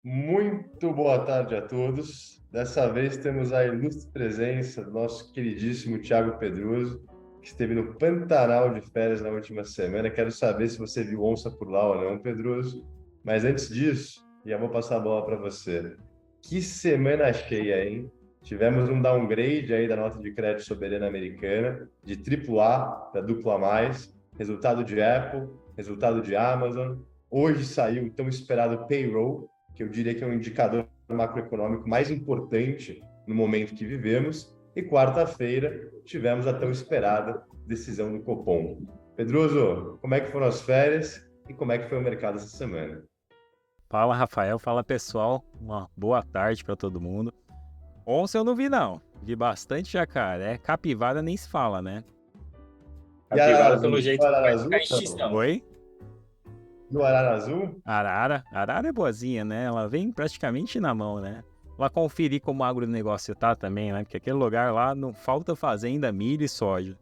Muito boa tarde a todos. Dessa vez temos a ilustre presença do nosso queridíssimo Thiago Pedroso, que esteve no Pantanal de férias na última semana. Quero saber se você viu onça por lá ou não, Pedroso. Mas antes disso, já vou passar a bola para você. Que semana cheia, hein? Tivemos um downgrade aí da nota de crédito soberana americana, de AAA para dupla mais, resultado de Apple, resultado de Amazon. Hoje saiu o tão esperado payroll, que eu diria que é um indicador macroeconômico mais importante no momento que vivemos. E quarta-feira tivemos a tão esperada decisão do Copom. Pedroso, como é que foram as férias e como é que foi o mercado essa semana? Fala, Rafael. Fala, pessoal. Uma boa tarde para todo mundo. Onça eu não vi, não. Vi bastante jacaré. Capivara nem se fala, né? E Arara Capivara, pelo Azul? No jeito, Arara vai ficar Azul? em Não. extinção. Oi? No Arara Azul? Arara. Arara é boazinha, né? Ela vem praticamente na mão, né? Lá conferir como o agronegócio tá também, né? Porque aquele lugar lá não falta fazenda, milho e soja.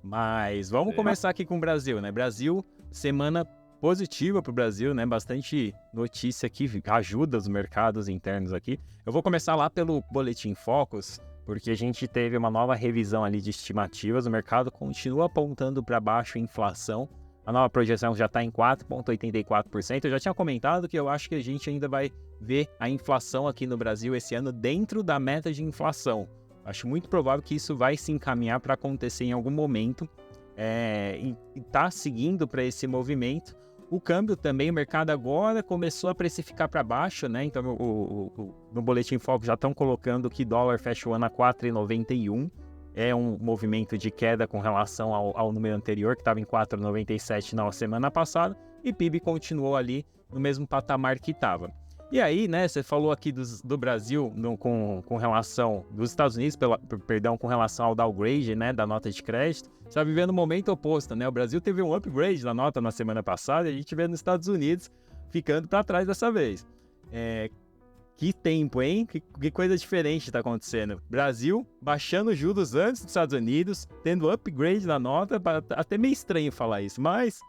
Mas vamos começar aqui com o Brasil, né? Brasil, semana positiva para o Brasil, né? Bastante notícia que ajuda os mercados internos aqui. Eu vou começar lá pelo Boletim Focus, porque a gente teve uma nova revisão ali de estimativas. O mercado continua apontando para baixo a inflação. A nova projeção já está em 4,84%. Eu já tinha comentado que eu acho que a gente ainda vai ver a inflação aqui no Brasil esse ano dentro da meta de inflação. Acho muito provável que isso vai se encaminhar para acontecer em algum momento e está seguindo para esse movimento. O câmbio também, o mercado agora começou a precificar para baixo, né? Então, no Boletim Foco já estão colocando que dólar fecha o ano a 4,91. É um movimento de queda com relação ao número anterior, que estava em 4,97 na semana passada, e PIB continuou ali no mesmo patamar que estava. E aí, né, você falou aqui do Brasil com relação, dos Estados Unidos, perdão, com relação ao downgrade, né, da nota de crédito. Você está vivendo o momento oposto, né? O Brasil teve um upgrade da nota na semana passada e a gente vê nos Estados Unidos ficando para trás dessa vez. Que tempo, hein? Que coisa diferente está acontecendo. Brasil baixando juros antes dos Estados Unidos, tendo upgrade na nota, até meio estranho falar isso, mas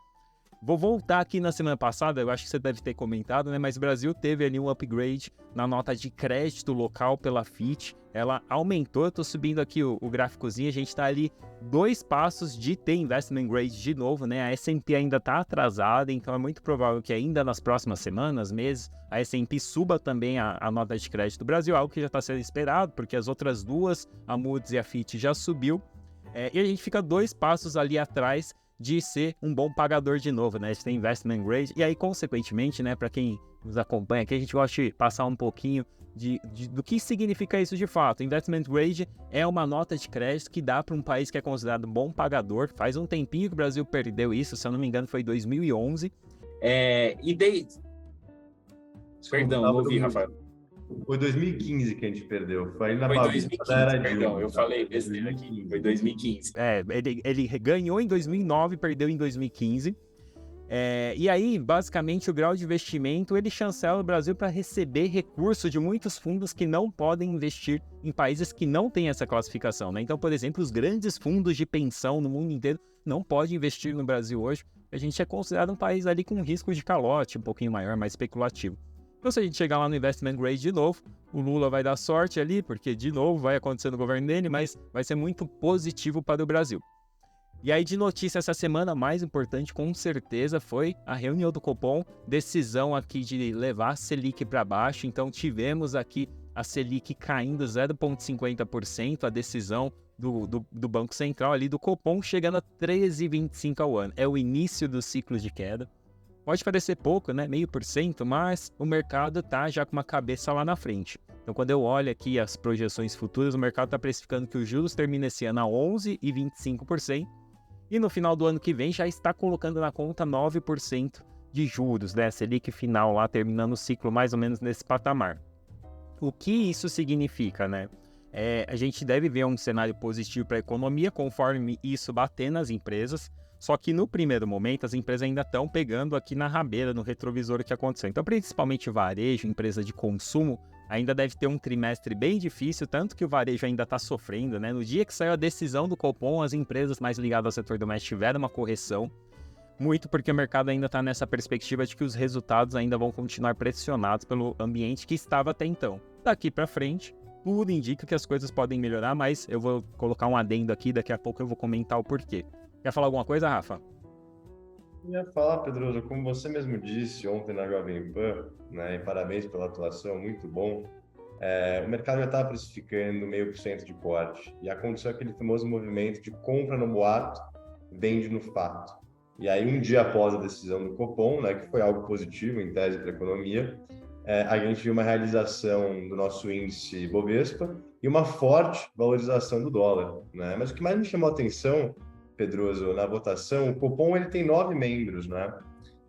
vou voltar aqui na semana passada, eu acho que você deve ter comentado, né? Mas o Brasil teve ali um upgrade na nota de crédito local pela Fitch. Ela aumentou, eu tô subindo aqui o gráficozinho, a gente tá ali 2 passos de ter investment grade de novo, né? A S&P ainda tá atrasada, então é muito provável que ainda nas próximas semanas, meses, a S&P suba também a nota de crédito do Brasil, algo que já está sendo esperado, porque as outras duas, a Moody's e a Fitch, já subiu. E a gente fica 2 passos ali atrás de ser um bom pagador de novo, né? A gente tem investment grade, e aí, consequentemente, né, para quem nos acompanha aqui, a gente gosta de passar um pouquinho do que significa isso de fato. Investment grade é uma nota de crédito que dá para um país que é considerado um bom pagador. Faz um tempinho que o Brasil perdeu isso, se eu não me engano, foi em 2011. E daí... Desculpa, Perdão, não ouvi, Rafael. Foi 2015 que a gente perdeu. Foi ali na Foi bagunça da 2015, era perdão, Dilma. eu falei besteira aqui. Foi 2015. Ele ganhou em 2009, perdeu em 2015. E aí, basicamente, o grau de investimento, ele chancela o Brasil para receber recurso de muitos fundos que não podem investir em países que não têm essa classificação, né? Então, por exemplo, os grandes fundos de pensão no mundo inteiro não podem investir no Brasil hoje. A gente é considerado um país ali com um risco de calote um pouquinho maior, mais especulativo. Então, se a gente chegar lá no investment grade de novo, o Lula vai dar sorte ali, porque de novo vai acontecer no governo dele, mas vai ser muito positivo para o Brasil. E aí, de notícia essa semana, mais importante com certeza foi a reunião do Copom, decisão aqui de levar a Selic para baixo. Então, tivemos aqui a Selic caindo 0,50%, a decisão do Banco Central ali do Copom chegando a 13,25% ao ano. É o início do ciclo de queda. Pode parecer pouco, né? 0,5%, mas o mercado tá já com uma cabeça lá na frente. Então, quando eu olho aqui as projeções futuras, o mercado está precificando que os juros terminam esse ano a 11,25%. E no final do ano que vem já está colocando na conta 9% de juros, né? Selic final lá, terminando o ciclo mais ou menos nesse patamar. O que isso significa, né? A gente deve ver um cenário positivo para a economia conforme isso bater nas empresas, só que no primeiro momento as empresas ainda estão pegando aqui na rabeira, no retrovisor o que aconteceu. Então, principalmente varejo, empresa de consumo, ainda deve ter um trimestre bem difícil, tanto que o varejo ainda está sofrendo, né? No dia que saiu a decisão do Copom, as empresas mais ligadas ao setor doméstico tiveram uma correção. muito porque o mercado ainda está nessa perspectiva de que os resultados ainda vão continuar pressionados pelo ambiente que estava até então. Daqui para frente, tudo indica que as coisas podem melhorar, mas eu vou colocar um adendo aqui, daqui a pouco eu vou comentar o porquê. Quer falar alguma coisa, Rafa? Eu ia falar, Pedroso, como você mesmo disse ontem na Jovem Pan, né, e parabéns pela atuação, muito bom. O mercado já estava precificando 0,5% de corte, e aconteceu aquele famoso movimento de compra no boato, vende no fato. E aí, um dia após a decisão do Copom, né, que foi algo positivo em tese para a economia, a gente viu uma realização do nosso índice Bovespa e uma forte valorização do dólar, né? Mas o que mais me chamou a atenção, Pedroso, na votação, o Copom ele tem 9 membros, né?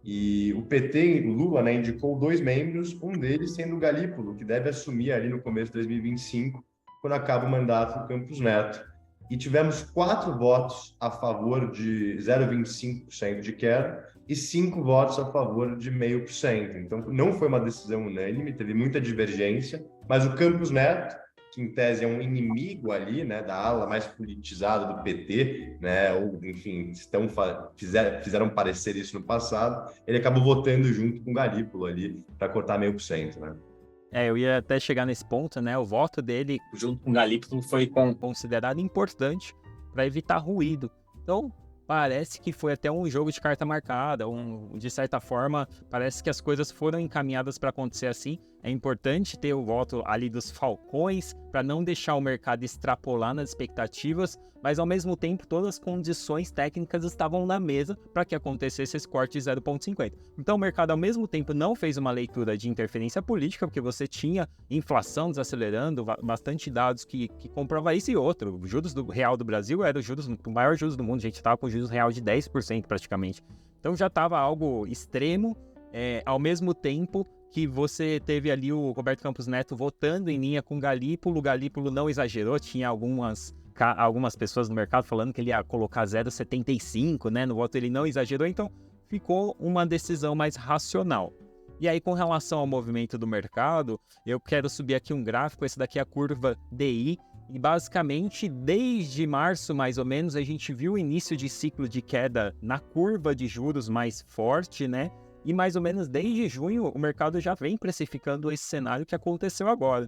E o PT, o Lula, né, indicou 2 membros, um deles sendo o Galípolo, que deve assumir ali no começo de 2025, quando acaba o mandato do Campos Neto. E tivemos 4 votos a favor de 0,25% de queda e 5 votos a favor de 0,5%. Então, não foi uma decisão unânime, teve muita divergência, mas o Campos Neto, que em tese é um inimigo ali, né, da ala mais politizada do PT, né, ou enfim, fizeram parecer isso no passado, ele acabou votando junto com o Galípolo ali para cortar 0,5%, né? Eu ia até chegar nesse ponto, né? O voto dele, Junto com o Galípolo, foi considerado importante para evitar ruído. Então, parece que foi até um jogo de carta marcada, de certa forma, parece que as coisas foram encaminhadas para acontecer assim. É importante ter o voto ali dos falcões para não deixar o mercado extrapolar nas expectativas, mas ao mesmo tempo todas as condições técnicas estavam na mesa para que acontecesse esse corte de 0,50. Então o mercado ao mesmo tempo não fez uma leitura de interferência política, porque você tinha inflação desacelerando, bastante dados que comprova isso, e outro, o juros real do Brasil era o maior juros do mundo, a gente estava com juros real de 10% praticamente. Então já estava algo extremo, ao mesmo tempo que você teve ali o Roberto Campos Neto votando em linha com o Galípolo não exagerou, tinha algumas pessoas no mercado falando que ele ia colocar 0,75, né, no voto, ele não exagerou, então ficou uma decisão mais racional. E aí, com relação ao movimento do mercado, eu quero subir aqui um gráfico, esse daqui é a curva DI, e basicamente, desde março, mais ou menos, a gente viu o início de ciclo de queda na curva de juros mais forte, né? E mais ou menos desde junho, o mercado já vem precificando esse cenário que aconteceu agora.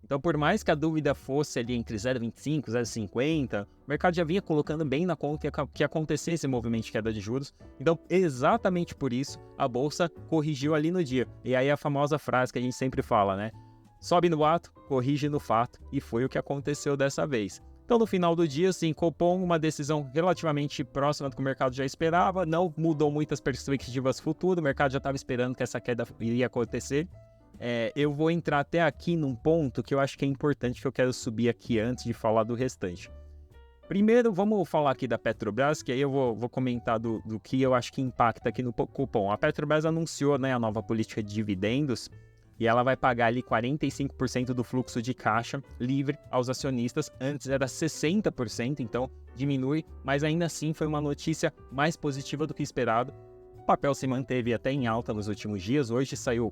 Então, por mais que a dúvida fosse ali entre 0,25 e 0,50, o mercado já vinha colocando bem na conta que acontecesse esse movimento de queda de juros. Então, exatamente por isso, a Bolsa corrigiu ali no dia. E aí a famosa frase que a gente sempre fala, né? Sobe no boato, corrige no fato. E foi o que aconteceu dessa vez. Então, no final do dia, sim, Copom, uma decisão relativamente próxima do que o mercado já esperava, não mudou muitas perspectivas futuras, o mercado já estava esperando que essa queda iria acontecer. Eu vou entrar até aqui num ponto que eu acho que é importante, que eu quero subir aqui antes de falar do restante. Primeiro, vamos falar aqui da Petrobras, que aí eu vou comentar do que eu acho que impacta aqui no Copom. A Petrobras anunciou, né, a nova política de dividendos, e ela vai pagar ali 45% do fluxo de caixa livre aos acionistas. Antes era 60%, então diminui, mas ainda assim foi uma notícia mais positiva do que esperado. O papel se manteve até em alta nos últimos dias.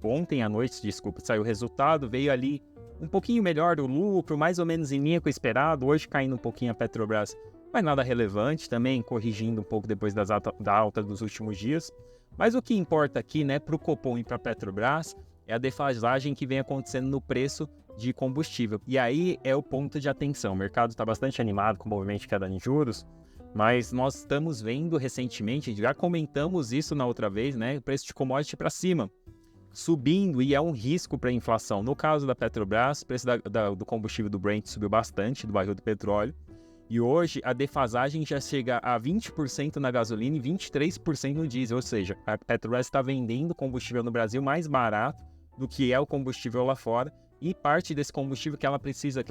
Ontem à noite, saiu o resultado, veio ali um pouquinho melhor o lucro, mais ou menos em linha com o esperado. Hoje caindo um pouquinho a Petrobras, mas nada relevante, também corrigindo um pouco depois da alta dos últimos dias. Mas o que importa aqui, né, para o Copom e para a Petrobras, é a defasagem que vem acontecendo no preço de combustível. E aí é o ponto de atenção. O mercado está bastante animado com o movimento de queda de juros, mas nós estamos vendo recentemente, já comentamos isso na outra vez, né, o preço de commodity para cima, subindo, e é um risco para a inflação. No caso da Petrobras, o preço do combustível do Brent subiu bastante, do barril do petróleo, e hoje a defasagem já chega a 20% na gasolina e 23% no diesel, ou seja, a Petrobras está vendendo combustível no Brasil mais barato do que é o combustível lá fora, e parte desse combustível que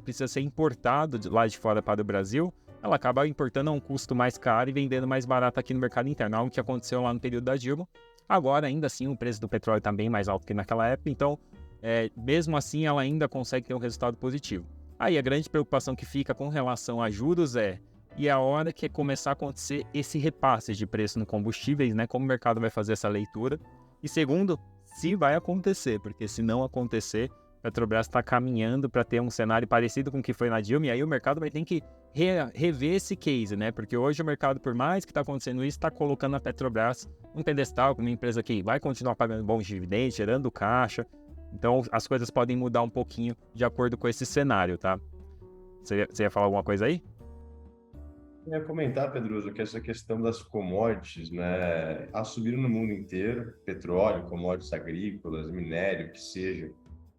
precisa ser importado lá de fora para o Brasil, ela acaba importando a um custo mais caro e vendendo mais barato aqui no mercado interno, algo que aconteceu lá no período da Dilma. Agora, ainda assim, o preço do petróleo está bem mais alto que naquela época, então, mesmo assim, ela ainda consegue ter um resultado positivo. Aí, a grande preocupação que fica com relação a juros e a hora que começar a acontecer esse repasse de preço no combustíveis, né? Como o mercado vai fazer essa leitura. E segundo, se vai acontecer, porque se não acontecer, A Petrobras está caminhando para ter um cenário parecido com o que foi na Dilma, e aí o mercado vai ter que rever esse case, né? Porque hoje o mercado, por mais que está acontecendo isso, está colocando a Petrobras um pedestal como uma empresa que vai continuar pagando bons dividendos, gerando caixa. Então as coisas podem mudar um pouquinho de acordo com esse cenário, tá? Você ia falar alguma coisa aí? Eu ia comentar, Pedroso, que essa questão das commodities, né, a subir no mundo inteiro, petróleo, commodities agrícolas, minério, que seja,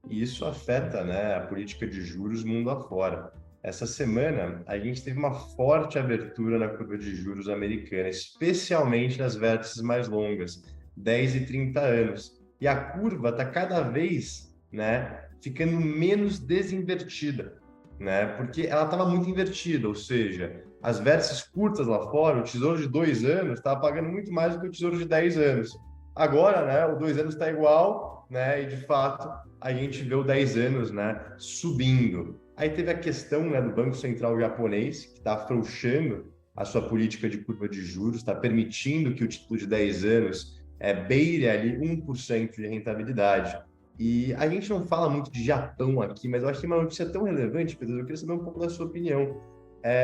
e isso afeta, né, a política de juros mundo afora. Essa semana, a gente teve uma forte abertura na curva de juros americana, especialmente nas vértices mais longas, 10 e 30 anos. E a curva está cada vez, né, ficando menos desinvertida, né, porque ela estava muito invertida, ou seja, as vértices curtas lá fora, o tesouro de 2 anos estava pagando muito mais do que o tesouro de 10 anos. Agora, né, o 2 anos está igual, né, e de fato a gente vê o 10 anos, né, subindo. Aí teve a questão, né, do Banco Central japonês, que está afrouxando a sua política de curva de juros, está permitindo que o título de 10 anos beire ali 1% de rentabilidade. E a gente não fala muito de Japão aqui, mas eu acho que uma notícia tão relevante, Pedro, eu queria saber um pouco da sua opinião.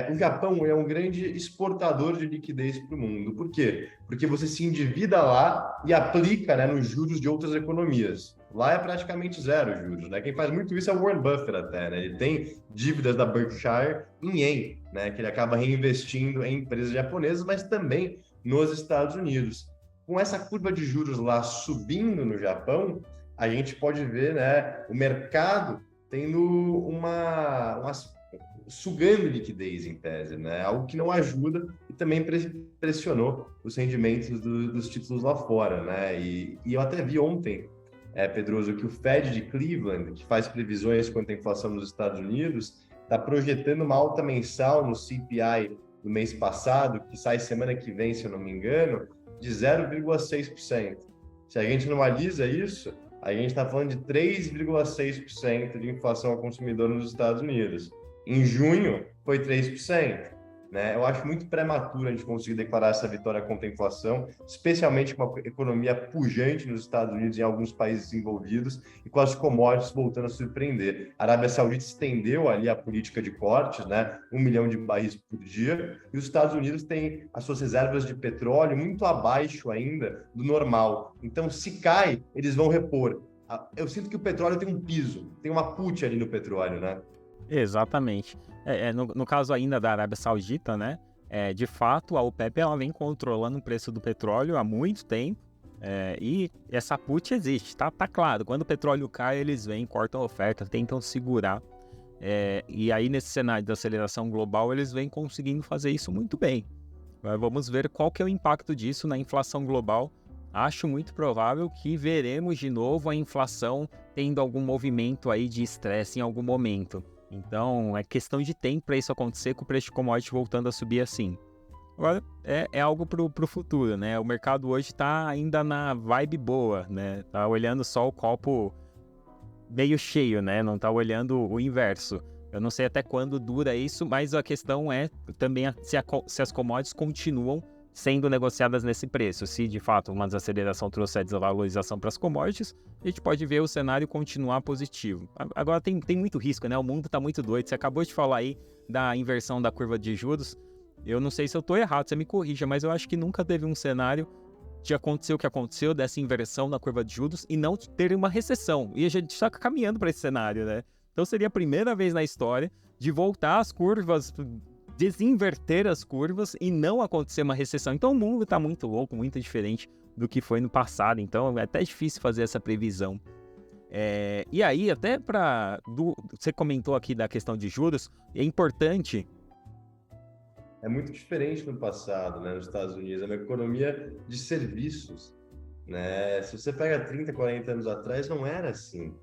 O Japão é um grande exportador de liquidez para o mundo. Por quê? Porque você se endivida lá e aplica, né, nos juros de outras economias. Lá é praticamente zero juros, né? Quem faz muito isso é o Warren Buffett até, né? Ele tem dívidas da Berkshire em ien, né? Que ele acaba reinvestindo em empresas japonesas, mas também nos Estados Unidos. Com essa curva de juros lá subindo no Japão, a gente pode ver, né, o mercado tendo uma sugando liquidez em tese, né? Algo que não ajuda e também pressionou os rendimentos dos títulos lá fora, né? E eu até vi ontem, Pedroso, que o Fed de Cleveland, que faz previsões quanto à inflação nos Estados Unidos, está projetando uma alta mensal no CPI do mês passado, que sai semana que vem, se eu não me engano, de 0,6%. Se a gente normaliza isso, a gente está falando de 3,6% de inflação ao consumidor nos Estados Unidos. Em junho, foi 3%. Né? Eu acho muito prematuro a gente conseguir declarar essa vitória contra a inflação, especialmente com a economia pujante nos Estados Unidos e em alguns países desenvolvidos e com as commodities voltando a surpreender. A Arábia Saudita estendeu ali a política de cortes, né? 1 milhão de barris por dia, e os Estados Unidos têm as suas reservas de petróleo muito abaixo ainda do normal. Então, se cai, eles vão repor. Eu sinto que o petróleo tem um piso, tem uma put ali no petróleo, né? Exatamente. No caso ainda da Arábia Saudita, né? De fato, a OPEP ela vem controlando o preço do petróleo há muito tempo. E essa put existe, tá claro. Quando o petróleo cai, eles vêm, cortam a oferta, tentam segurar. E aí, nesse cenário de aceleração global, eles vêm conseguindo fazer isso muito bem. Vamos ver qual que é o impacto disso na inflação global. Acho muito provável que veremos de novo a inflação tendo algum movimento aí de estresse em algum momento. Então, é questão de tempo para isso acontecer, com o preço de commodity voltando a subir assim. Agora, é algo pro futuro, né? O mercado hoje está ainda na vibe boa, né? Tá olhando só o copo meio cheio, né? Não tá olhando o inverso. Eu não sei até quando dura isso, mas a questão é também se as commodities continuam sendo negociadas nesse preço. Se de fato uma desaceleração trouxe a desvalorização para as commodities, a gente pode ver o cenário continuar positivo. Agora tem muito risco, né? O mundo está muito doido. Você acabou de falar aí da inversão da curva de juros. Eu não sei se eu estou errado, você me corrija, mas eu acho que nunca teve um cenário de acontecer o que aconteceu, dessa inversão na curva de juros e não ter uma recessão. E a gente está caminhando para esse cenário, né? Então seria a primeira vez na história de voltar as curvas, desinverter as curvas e não acontecer uma recessão. Então o mundo está muito louco, muito diferente do que foi no passado. Então é até difícil fazer essa previsão. E aí, até você comentou aqui da questão de juros, é importante. É muito diferente no passado, né, nos Estados Unidos. É uma economia de serviços, né? Se você pega 30, 40 anos atrás, não era assim,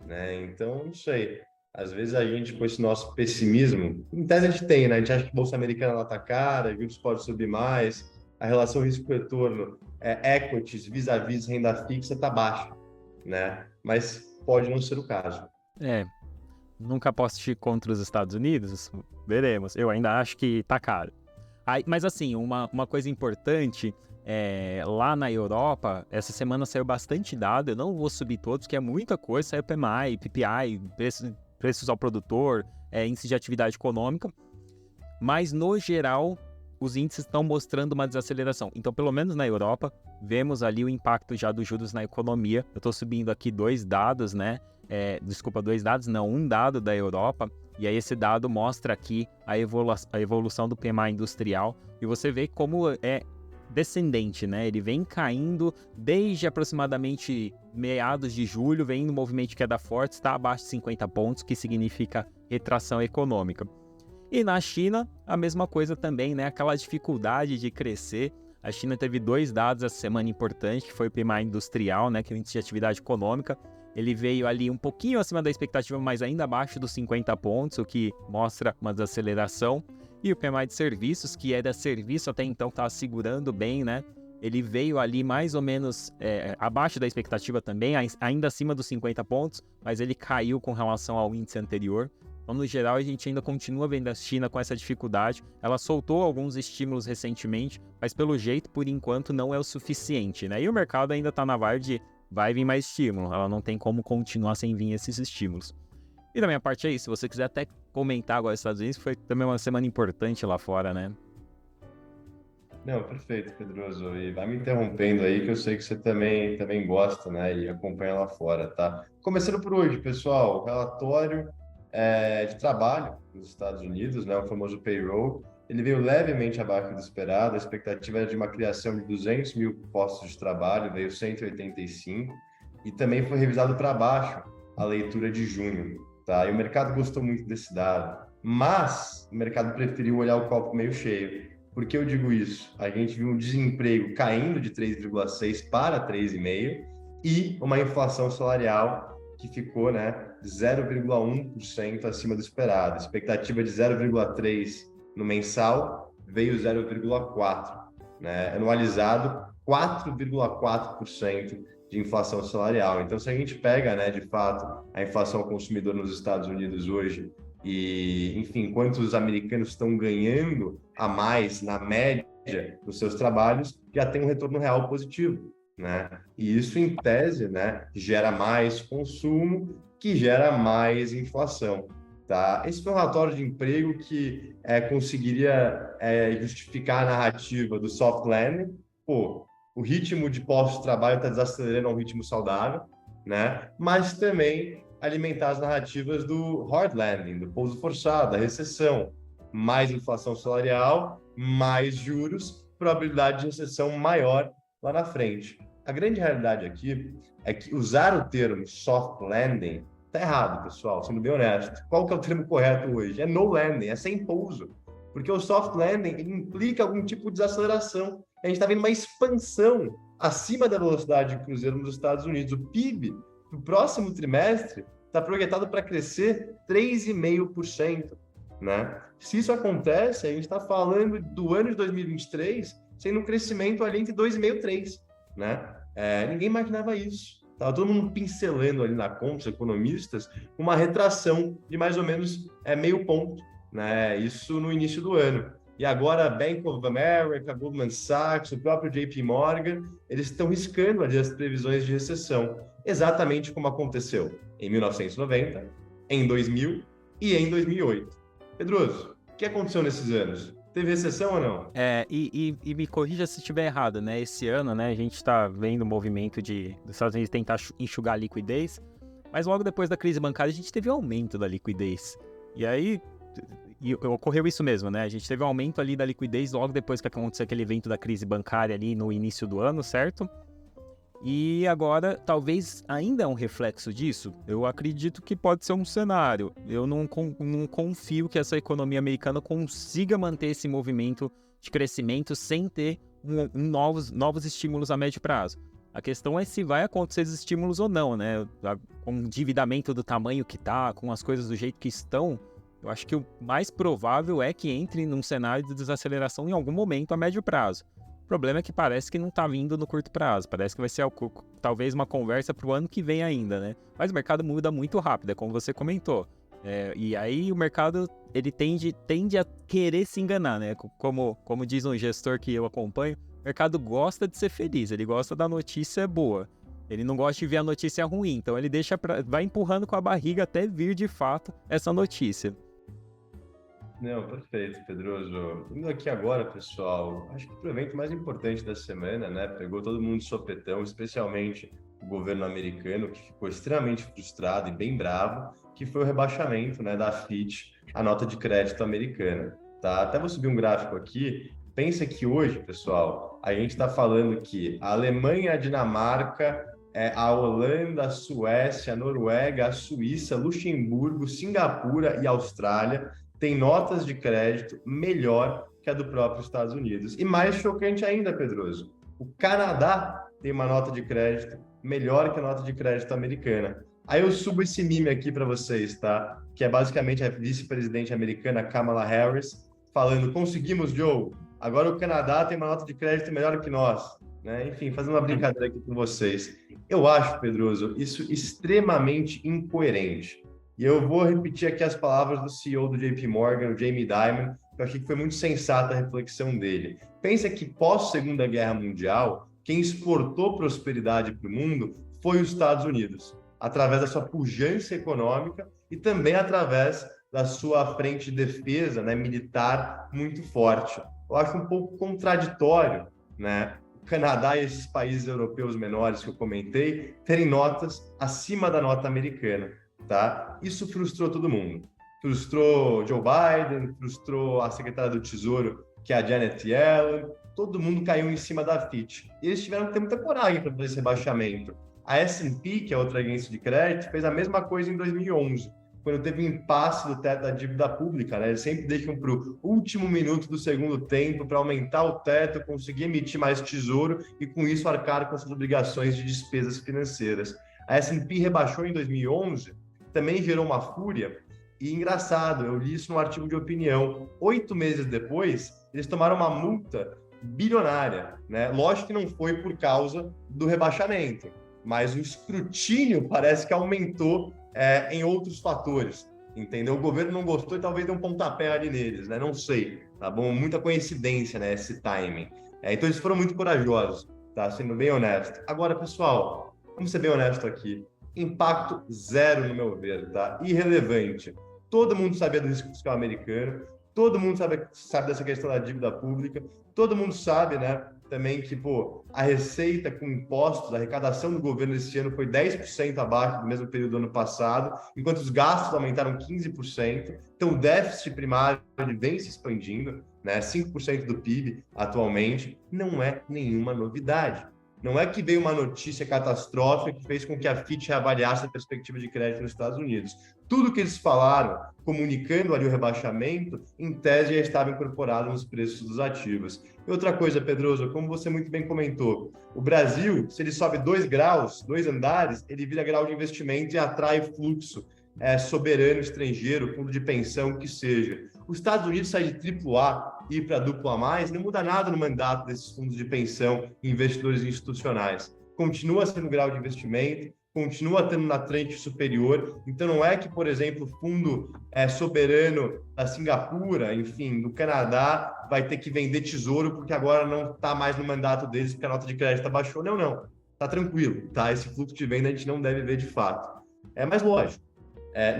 né? Então, não sei. Às vezes a gente, com esse nosso pessimismo, em tese a gente tem, né? A gente acha que a Bolsa Americana lá tá cara, juros pode subir mais, a relação risco-retorno, equities vis-à-vis renda fixa tá baixa, né? Mas pode não ser o caso. Nunca aposte contra os Estados Unidos? Veremos. Eu ainda acho que tá caro. Mas assim, uma coisa importante lá na Europa, essa semana saiu bastante dado, eu não vou subir todos, que é muita coisa, saiu PMI, PPI, preços ao produtor, índice de atividade econômica, mas no geral os índices estão mostrando uma desaceleração. Então, pelo menos na Europa, vemos ali o impacto já dos juros na economia. Eu estou subindo aqui dois dados, né? Um dado da Europa, e aí esse dado mostra aqui a evolução do PMI industrial, e você vê como é descendente, né? Ele vem caindo desde aproximadamente meados de julho, vem no movimento de queda forte, está abaixo de 50 pontos, que significa retração econômica. E na China, a mesma coisa também, né? Aquela dificuldade de crescer. A China teve dois dados essa semana importantes, que foi o PMI industrial, né? Que é o índice de atividade econômica. Ele veio ali um pouquinho acima da expectativa, mas ainda abaixo dos 50 pontos, o que mostra uma desaceleração. E o PMI de serviços, que é da serviço até então, estava segurando bem, né? Ele veio ali mais ou menos abaixo da expectativa também, ainda acima dos 50 pontos, mas ele caiu com relação ao índice anterior. Então, no geral, a gente ainda continua vendo a China com essa dificuldade. Ela soltou alguns estímulos recentemente, mas pelo jeito, por enquanto, não é o suficiente, né? E o mercado ainda está na vibe de vai vir mais estímulo. Ela não tem como continuar sem vir esses estímulos. E da minha parte é isso. Se você quiser até comentar agora os Estados Unidos, foi também uma semana importante lá fora, né? Não, perfeito, Pedroso. E vai me interrompendo aí, que eu sei que você também gosta, né? E acompanha lá fora, tá? Começando por hoje, pessoal, relatório de trabalho nos Estados Unidos, né? O famoso payroll. Ele veio levemente abaixo do esperado. A expectativa era de uma criação de 200 mil postos de trabalho, veio 185. E também foi revisado para baixo a leitura de junho, tá? E o mercado gostou muito desse dado. Mas o mercado preferiu olhar o copo meio cheio. Por que eu digo isso? A gente viu um desemprego caindo de 3,6 para 3,5 e uma inflação salarial que ficou, né, 0,1% acima do esperado. Expectativa de 0,3 no mensal, veio 0,4, né? Anualizado, 4,4% de inflação salarial. Então, se a gente pega, né, de fato, a inflação ao consumidor nos Estados Unidos hoje e, enfim, quanto os americanos estão ganhando a mais na média dos seus trabalhos, já tem um retorno real positivo, né? E isso, em tese, né, gera mais consumo, que gera mais inflação, tá? Esse foi um relatório de emprego que conseguiria justificar a narrativa do soft landing. Pô, o ritmo de postos de trabalho está desacelerando a um ritmo saudável, né? Mas também alimentar as narrativas do hard landing, do pouso forçado, da recessão. Mais inflação salarial, mais juros, probabilidade de recessão maior lá na frente. A grande realidade aqui é que usar o termo soft landing está errado, pessoal, sendo bem honesto. Qual que é o termo correto hoje? É no landing, é sem pouso. Porque o soft landing ele implica algum tipo de desaceleração. A gente está vendo uma expansão acima da velocidade de cruzeiro nos Estados Unidos. O PIB, no próximo trimestre, está projetado para crescer 3,5%. Né? Se isso acontece, a gente está falando do ano de 2023 sendo um crescimento ali entre 2,5% e 3%. Né? Ninguém imaginava isso. Estava todo mundo pincelando ali na conta, os economistas, uma retração de mais ou menos meio ponto. Né? Isso no início do ano. E agora Bank of America, Goldman Sachs, o próprio JP Morgan, eles estão riscando ali as previsões de recessão, exatamente como aconteceu em 1990, em 2000 e em 2008. Pedroso, o que aconteceu nesses anos? Teve recessão ou não? E me corrija se estiver errado, né? Esse ano, né, a gente está vendo o movimento dos Estados Unidos tentar enxugar a liquidez, mas logo depois da crise bancária a gente teve um aumento da liquidez. E aí ocorreu isso mesmo, né? A gente teve um aumento ali da liquidez logo depois que aconteceu aquele evento da crise bancária ali no início do ano, certo? E agora, talvez ainda é um reflexo disso. Eu acredito que pode ser um cenário. Eu não confio que essa economia americana consiga manter esse movimento de crescimento sem ter novos estímulos a médio prazo. A questão é se vai acontecer esses estímulos ou não, né? Com o endividamento do tamanho que está, com as coisas do jeito que estão, eu acho que o mais provável é que entre num cenário de desaceleração em algum momento a médio prazo. O problema é que parece que não está vindo no curto prazo, parece que vai ser talvez uma conversa para o ano que vem ainda, né? Mas o mercado muda muito rápido, é como você comentou. E aí o mercado ele tende a querer se enganar, né? Como diz um gestor que eu acompanho, O mercado gosta de ser feliz, ele gosta da notícia boa. Ele não gosta de ver a notícia ruim, então ele vai empurrando com a barriga até vir de fato essa notícia. Não, perfeito, Pedroso. Indo aqui agora, pessoal, acho que o evento mais importante da semana, né? Pegou todo mundo de sopetão, especialmente o governo americano, que ficou extremamente frustrado e bem bravo, que foi o rebaixamento, né, da Fitch, a nota de crédito americana, tá? Até vou subir um gráfico aqui. Pensa que hoje, pessoal, a gente está falando que a Alemanha, a Dinamarca, a Holanda, a Suécia, a Noruega, a Suíça, Luxemburgo, Singapura e Austrália tem notas de crédito melhor que a do próprio Estados Unidos. E mais chocante ainda, Pedroso, o Canadá tem uma nota de crédito melhor que a nota de crédito americana. Aí eu subo esse meme aqui para vocês, tá? Que é basicamente a vice-presidente americana Kamala Harris falando: conseguimos, Joe, agora o Canadá tem uma nota de crédito melhor que nós. Né? Enfim, fazendo uma brincadeira aqui com vocês. Eu acho, Pedroso, isso extremamente incoerente. E eu vou repetir aqui as palavras do CEO do JP Morgan, o Jamie Dimon, que eu achei que foi muito sensata a reflexão dele. Pensa que pós-Segunda Guerra Mundial, quem exportou prosperidade para o mundo foi os Estados Unidos, através da sua pujança econômica e também através da sua frente de defesa, né, militar muito forte. Eu acho um pouco contraditório, né, o Canadá e esses países europeus menores que eu comentei terem notas acima da nota americana. Tá? Isso frustrou todo mundo. Frustrou Joe Biden, frustrou a secretária do Tesouro, que é a Janet Yellen. Todo mundo caiu em cima da Fitch. E eles tiveram que ter muita coragem para fazer esse rebaixamento. A S&P, que é outra agência de crédito, fez a mesma coisa em 2011, quando teve um impasse do teto da dívida pública. Né? Eles sempre deixam para o último minuto do segundo tempo para aumentar o teto, conseguir emitir mais tesouro e, com isso, arcar com suas obrigações de despesas financeiras. A S&P rebaixou em 2011, também gerou uma fúria, e engraçado, eu li isso num artigo de opinião. 8 meses depois, eles tomaram uma multa bilionária, né? Lógico que não foi por causa do rebaixamento, mas o escrutínio parece que aumentou em outros fatores, entendeu? O governo não gostou e talvez deu um pontapé ali neles, né? Não sei, tá bom? Muita coincidência, né? Esse timing. Então eles foram muito corajosos, tá? Sendo bem honesto. Agora, pessoal, vamos ser bem honesto aqui. Impacto zero, no meu ver, tá? Irrelevante. Todo mundo sabia do risco fiscal americano, todo mundo sabe dessa questão da dívida pública, todo mundo sabe, né, também que, a receita com impostos, a arrecadação do governo esse ano foi 10% abaixo do mesmo período do ano passado, enquanto os gastos aumentaram 15%. Então, o déficit primário ele vem se expandindo, né, 5% do PIB atualmente, não é nenhuma novidade. Não é que veio uma notícia catastrófica que fez com que a Fitch reavaliasse a perspectiva de crédito nos Estados Unidos. Tudo que eles falaram, comunicando ali o rebaixamento, em tese já estava incorporado nos preços dos ativos. E outra coisa, Pedroso, como você muito bem comentou, o Brasil, se ele sobe 2 graus, 2 andares, ele vira grau de investimento e atrai fluxo soberano estrangeiro, fundo de pensão, que seja. Os Estados Unidos sair de AAA e ir para AA+, não muda nada no mandato desses fundos de pensão e investidores institucionais. Continua sendo grau de investimento, continua tendo na tranche superior. Então, não é que, por exemplo, o fundo soberano da Singapura, enfim, do Canadá, vai ter que vender tesouro porque agora não está mais no mandato deles porque a nota de crédito baixou. Não, não. Está tranquilo, tá? Esse fluxo de venda a gente não deve ver de fato. Mas, lógico,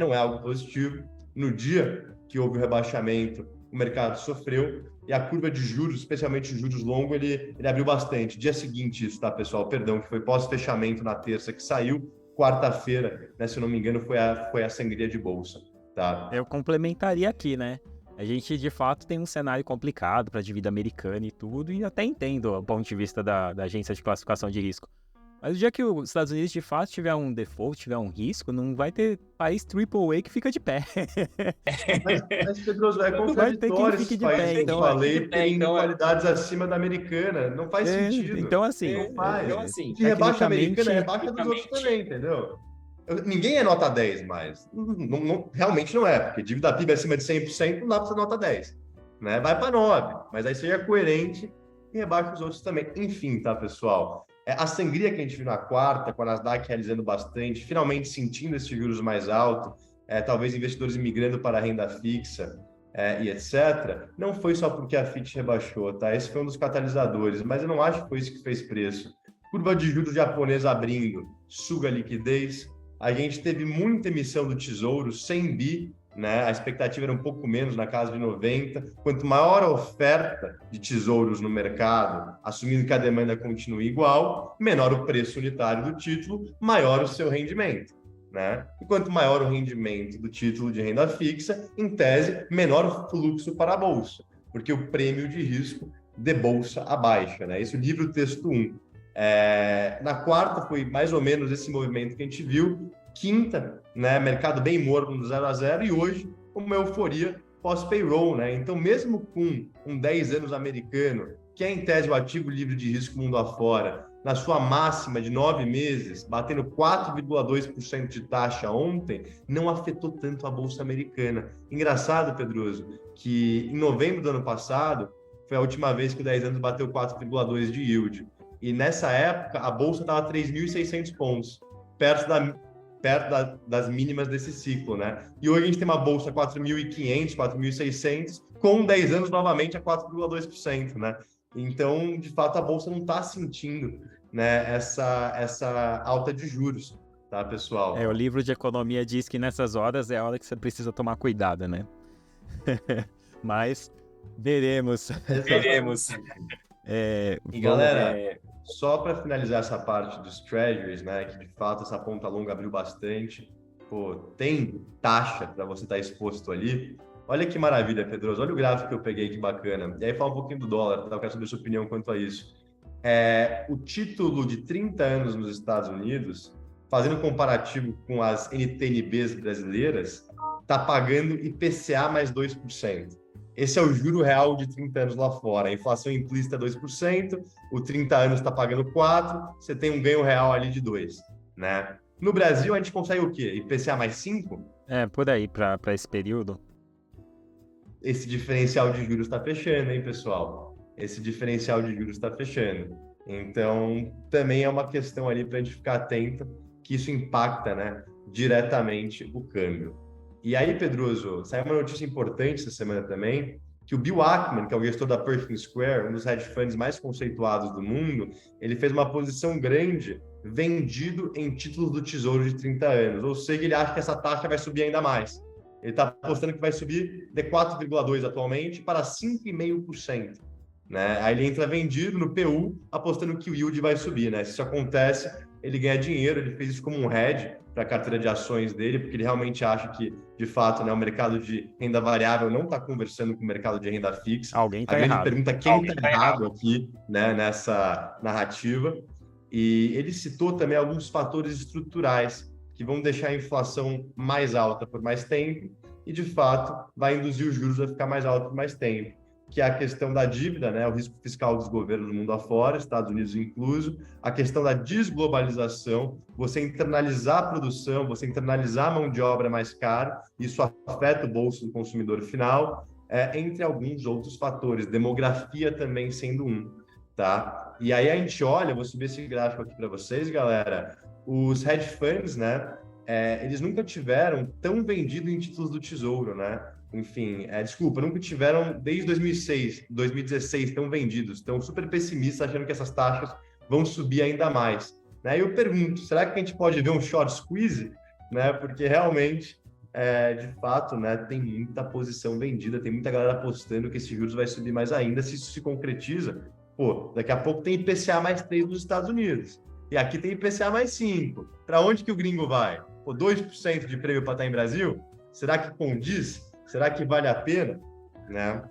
não é algo positivo. No dia que houve o rebaixamento, o mercado sofreu e a curva de juros, especialmente os juros longos, ele abriu bastante. Dia seguinte, isso, tá, pessoal? Perdão, que foi pós-fechamento na terça que saiu. Quarta-feira, né, se eu não me engano, foi a sangria de bolsa, tá? Eu complementaria aqui, né? A gente, de fato, tem um cenário complicado para a dívida americana e tudo, e até entendo o ponto de vista da agência de classificação de risco. Mas o dia que os Estados Unidos, de fato, tiver um default, tiver um risco, não vai ter país AAA que fica de pé. Mas Pedroso, é contraditório esses países que eu falei terem qualidades acima da americana. Não faz sentido. Então, assim... Não faz. Então, assim, se rebaixa a americana, rebaixa dos outros também, entendeu? Ninguém é nota 10 mais. Realmente não é, porque dívida PIB acima de 100% não dá para ser nota 10. Né? Vai para 9, mas aí seja coerente e rebaixa os outros também. Enfim, tá, pessoal? A sangria que a gente viu na quarta, com a Nasdaq realizando bastante, finalmente sentindo esses juros mais altos, talvez investidores migrando para a renda fixa, e etc., não foi só porque a Fitch rebaixou, tá? Esse foi um dos catalisadores, mas eu não acho que foi isso que fez preço. Curva de juros japonesa abrindo, suga a liquidez. A gente teve muita emissão do Tesouro, 100 bi, né? A expectativa era um pouco menos, na casa de 90. Quanto maior a oferta de tesouros no mercado, assumindo que a demanda continue igual, menor o preço unitário do título, maior o seu rendimento, né? E quanto maior o rendimento do título de renda fixa, em tese, menor o fluxo para a bolsa, porque o prêmio de risco de bolsa abaixa, né? Esse é o livro texto 1. Na quarta foi mais ou menos esse movimento que a gente viu. Quinta, né, mercado bem morno no 0 a 0, e hoje uma euforia pós-payroll, né? Então, mesmo com um 10 anos americano, que é em tese o ativo livre de risco mundo afora, na sua máxima de 9 meses, batendo 4,2% de taxa ontem, não afetou tanto a bolsa americana. Engraçado, Pedroso, que em novembro do ano passado foi a última vez que o 10 anos bateu 4,2% de yield. E nessa época, a bolsa estava 3.600 pontos, perto das mínimas desse ciclo, né? E hoje a gente tem uma bolsa 4.500, 4.600, com 10 anos novamente a 4,2%, né? Então, de fato, a bolsa não está sentindo, né, essa alta de juros, tá, pessoal? O livro de economia diz que nessas horas é a hora que você precisa tomar cuidado, né? Mas veremos. Veremos. E galera, só para finalizar essa parte dos treasuries, né, que de fato essa ponta longa abriu bastante, pô, tem taxa para você estar exposto ali. Olha que maravilha, Pedroso, olha o gráfico que eu peguei, que bacana. E aí fala um pouquinho do dólar, tá? Eu quero saber a sua opinião quanto a isso. O título de 30 anos nos Estados Unidos, fazendo comparativo com as NTNBs brasileiras, está pagando IPCA mais 2%. Esse é o juro real de 30 anos lá fora. A inflação implícita é 2%, o 30 anos está pagando 4%, você tem um ganho real ali de 2%, né? No Brasil, a gente consegue o quê? IPCA mais 5%? Por aí, para esse período. Esse diferencial de juros está fechando, hein, pessoal? Esse diferencial de juros está fechando. Então, também é uma questão ali para a gente ficar atento, que isso impacta, né, diretamente o câmbio. E aí, Pedroso, saiu uma notícia importante essa semana também, que o Bill Ackman, que é o gestor da Pershing Square, um dos hedge funds mais conceituados do mundo, ele fez uma posição grande vendido em títulos do Tesouro de 30 anos. Ou seja, ele acha que essa taxa vai subir ainda mais. Ele está apostando que vai subir de 4,2% atualmente para 5,5%. Né? Aí ele entra vendido no PU, apostando que o yield vai subir. Né? Se isso acontece, ele ganha dinheiro. Ele fez isso como um hedge para a carteira de ações dele, porque ele realmente acha que, de fato, né, o mercado de renda variável não está conversando com o mercado de renda fixa. Alguém está errado. A grande pergunta é quem está errado aqui, né, nessa narrativa. E ele citou também alguns fatores estruturais que vão deixar a inflação mais alta por mais tempo e, de fato, vai induzir os juros a ficar mais alto por mais tempo, que é a questão da dívida, né, o risco fiscal dos governos do mundo afora, Estados Unidos incluso, a questão da desglobalização, você internalizar a produção, você internalizar a mão de obra mais cara, isso afeta o bolso do consumidor final, entre alguns outros fatores, demografia também sendo um, tá? E aí a gente olha, vou subir esse gráfico aqui para vocês, galera, os hedge funds, né, eles nunca tiveram tão vendido em títulos do Tesouro, né? Enfim, nunca tiveram desde 2006, 2016 tão vendidos, estão super pessimistas, achando que essas taxas vão subir ainda mais. Né? E eu pergunto, será que a gente pode ver um short squeeze? Né? Porque realmente, de fato, né, tem muita posição vendida, tem muita galera apostando que esse juros vai subir mais ainda. Se isso se concretiza, pô, daqui a pouco tem IPCA mais 3 nos Estados Unidos. E aqui tem IPCA mais 5. Para onde que o gringo vai? Pô, 2% de prêmio para estar em Brasil? Será que condiz? Será que vale a pena? Né?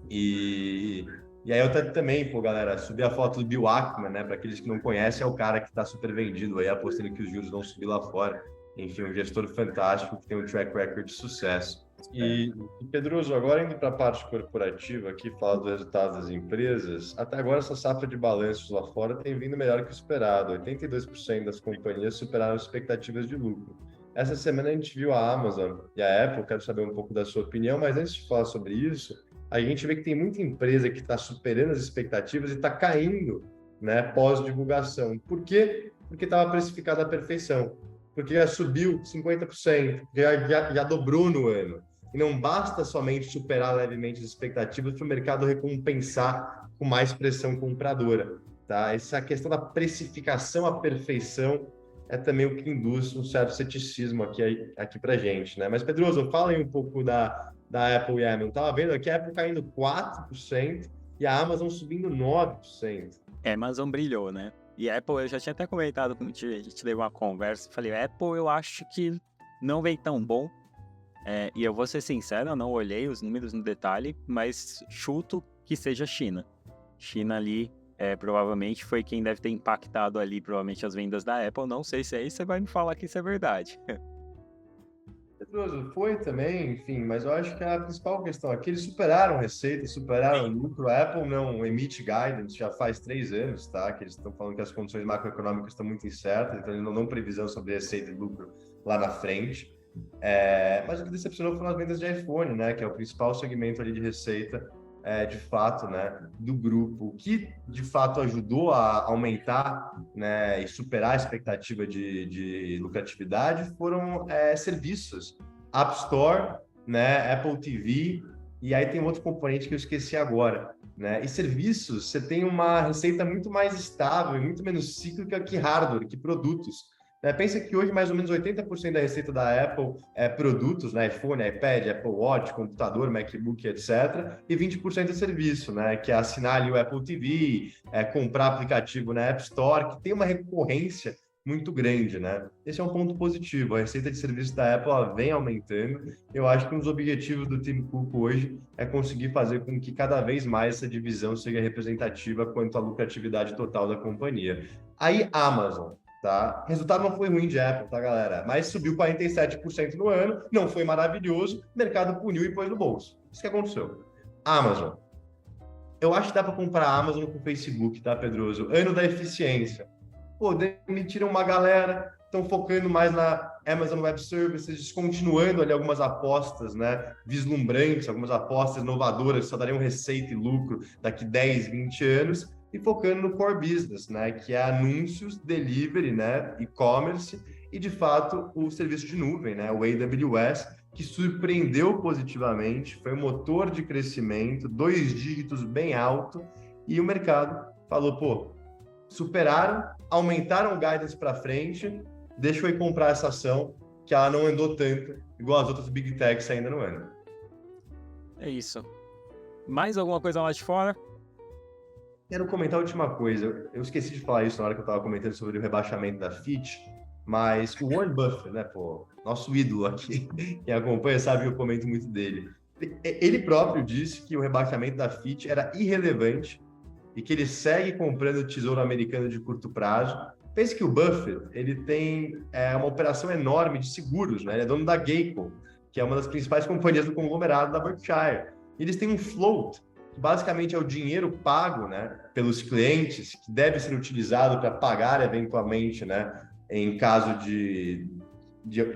E aí eu também, pô, galera, subi a foto do Bill Ackman, né? Para aqueles que não conhecem, é o cara que está super vendido aí, apostando que os juros vão subir lá fora. Enfim, um gestor fantástico que tem um track record de sucesso. E Pedroso, agora indo para a parte corporativa aqui, falar dos resultados das empresas, até agora essa safra de balanços lá fora tem vindo melhor que o esperado. 82% das companhias superaram as expectativas de lucro. Essa semana a gente viu a Amazon e a Apple, quero saber um pouco da sua opinião, mas antes de falar sobre isso, a gente vê que tem muita empresa que está superando as expectativas e está caindo, né, pós-divulgação. Por quê? Porque estava precificada à perfeição. Porque já subiu 50%, já dobrou no ano. e não basta somente superar levemente as expectativas para o mercado recompensar com mais pressão compradora, tá? Essa questão da precificação à perfeição é também o que induz um certo ceticismo aqui para a gente, né? Mas, Pedroso, fala aí um pouco da Apple e Amazon. Estava vendo aqui a Apple caindo 4% e a Amazon subindo 9%. Amazon brilhou, né? E a Apple, eu já tinha até comentado com a gente teve uma conversa, falei, Apple eu acho que não vem tão bom, e eu vou ser sincero, eu não olhei os números no detalhe, mas chuto que seja China. China ali, provavelmente foi quem deve ter impactado ali, provavelmente, as vendas da Apple, não sei se é isso, você vai me falar que isso é verdade. Pedroso, foi também, enfim, mas eu acho que a principal questão aqui, eles superaram receita, superaram lucro. A Apple não emite guidance já faz 3 anos, tá? Que eles estão falando que as condições macroeconômicas estão muito incertas, então eles não dão previsão sobre receita e lucro lá na frente. Mas o que decepcionou foram as vendas de iPhone, né? Que é o principal segmento ali de receita, de fato, né? Do grupo. O que, de fato, ajudou a aumentar, né? E superar a expectativa de lucratividade foram serviços. App Store, né? Apple TV, e aí tem outro componente que eu esqueci agora, né? E serviços, você tem uma receita muito mais estável e muito menos cíclica que hardware, que produtos. Pensa que hoje mais ou menos 80% da receita da Apple é produtos, né? iPhone, iPad, Apple Watch, computador, MacBook, etc. E 20% é serviço, né? Que é assinar ali o Apple TV, comprar aplicativo na App Store, que tem uma recorrência muito grande, né? Esse é um ponto positivo. A receita de serviço da Apple ela vem aumentando. Eu acho que um dos objetivos do Tim Cook hoje é conseguir fazer com que cada vez mais essa divisão seja representativa quanto à lucratividade total da companhia. Aí, Amazon. Tá? O resultado não foi ruim de Apple, tá, galera? Mas subiu 47% no ano, não foi maravilhoso, o mercado puniu e pôs no bolso. Isso que aconteceu. Amazon. Eu acho que dá para comprar a Amazon com o Facebook, tá, Pedroso? Ano da eficiência. Pô, demitiram uma galera, estão focando mais na Amazon Web Services, descontinuando ali algumas apostas, né, vislumbrantes, algumas apostas inovadoras que só dariam receita e lucro daqui 10, 20 anos, e focando no core business, né, que é anúncios, delivery, né, e-commerce, e de fato o serviço de nuvem, né, o AWS, que surpreendeu positivamente, foi um motor de crescimento, 2 dígitos bem alto, e o mercado falou, pô, superaram, aumentaram o guidance para frente, deixa eu ir comprar essa ação, que ela não andou tanto, igual as outras Big Techs ainda não andam. É isso. Mais alguma coisa lá de fora? Quero comentar a última coisa. Eu esqueci de falar isso na hora que eu estava comentando sobre o rebaixamento da Fitch, mas o Warren Buffett, né, pô, nosso ídolo aqui, quem acompanha sabe que eu comento muito dele. Ele próprio disse que o rebaixamento da Fitch era irrelevante e que ele segue comprando tesouro americano de curto prazo. Pense que o Buffett, ele tem uma operação enorme de seguros, né? Ele é dono da Geico, que é uma das principais companhias do conglomerado da Berkshire. Eles têm um float, que basicamente é o dinheiro pago, né, pelos clientes, que deve ser utilizado para pagar eventualmente, né, em caso de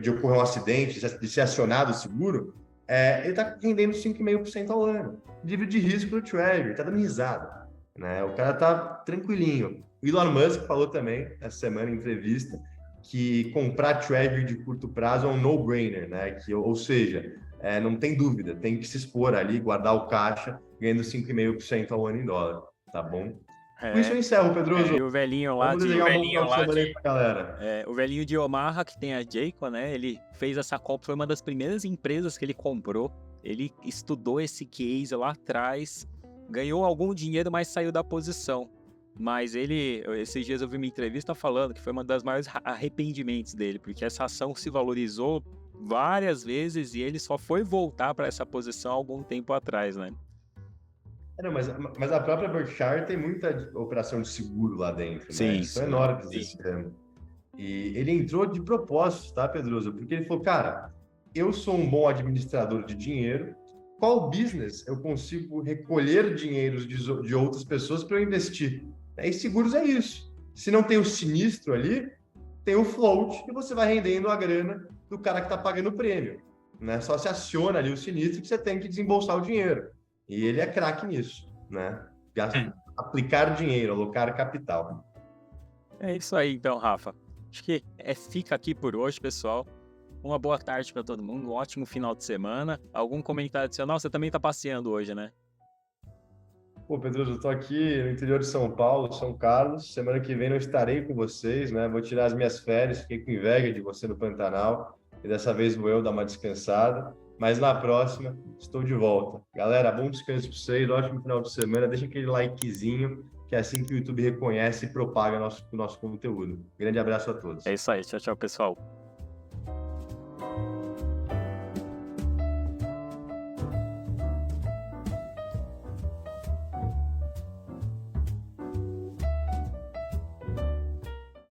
ocorrer um acidente, de ser acionado o seguro, ele está rendendo 5,5% ao ano. Livre de risco do Treasury, está dando risada. Né? O cara tá tranquilinho. O Elon Musk falou também, essa semana em entrevista, que comprar Treasury de curto prazo é um no-brainer, né? Ou seja, não tem dúvida, tem que se expor ali, guardar o caixa, ganhando 5,5% ao ano em dólar, tá bom? Com isso eu encerro, Pedroso. E o velhinho lá Vamos desejar um bom final de semana aí pra galera. O velhinho de Omaha, que tem a Jayco, né? Ele fez essa compra, foi uma das primeiras empresas que ele comprou. Ele estudou esse case lá atrás, ganhou algum dinheiro, mas saiu da posição. Mas esses dias eu vi uma entrevista falando que foi uma das maiores arrependimentos dele, porque essa ação se valorizou várias vezes e ele só foi voltar para essa posição algum tempo atrás, né? Não, mas a própria Berkshire tem muita operação de seguro lá dentro, sim, né? São enormes esse ramo. E ele entrou de propósito, tá, Pedroso? Porque ele falou, cara, eu sou um bom administrador de dinheiro, qual business eu consigo recolher dinheiros de outras pessoas para eu investir? E seguros é isso. Se não tem o sinistro ali, tem o float e você vai rendendo a grana do cara que está pagando o prêmio. Né? Só se aciona ali o sinistro que você tem que desembolsar o dinheiro. E ele é craque nisso, né? Aplicar dinheiro, alocar capital. É isso aí então, Rafa. Acho que fica aqui por hoje, pessoal. Uma boa tarde para todo mundo, um ótimo final de semana. Algum comentário adicional? Você também tá passeando hoje, né? Pô, Pedroso, eu tô aqui no interior de São Paulo, São Carlos. Semana que vem não estarei com vocês, né? Vou tirar as minhas férias, fiquei com inveja de você no Pantanal. E dessa vez vou eu dar uma descansada. Mas na próxima, estou de volta. Galera, bom descanso para vocês, ótimo final de semana. Deixa aquele likezinho, que é assim que o YouTube reconhece e propaga nosso conteúdo. Grande abraço a todos. É isso aí, tchau, tchau, pessoal.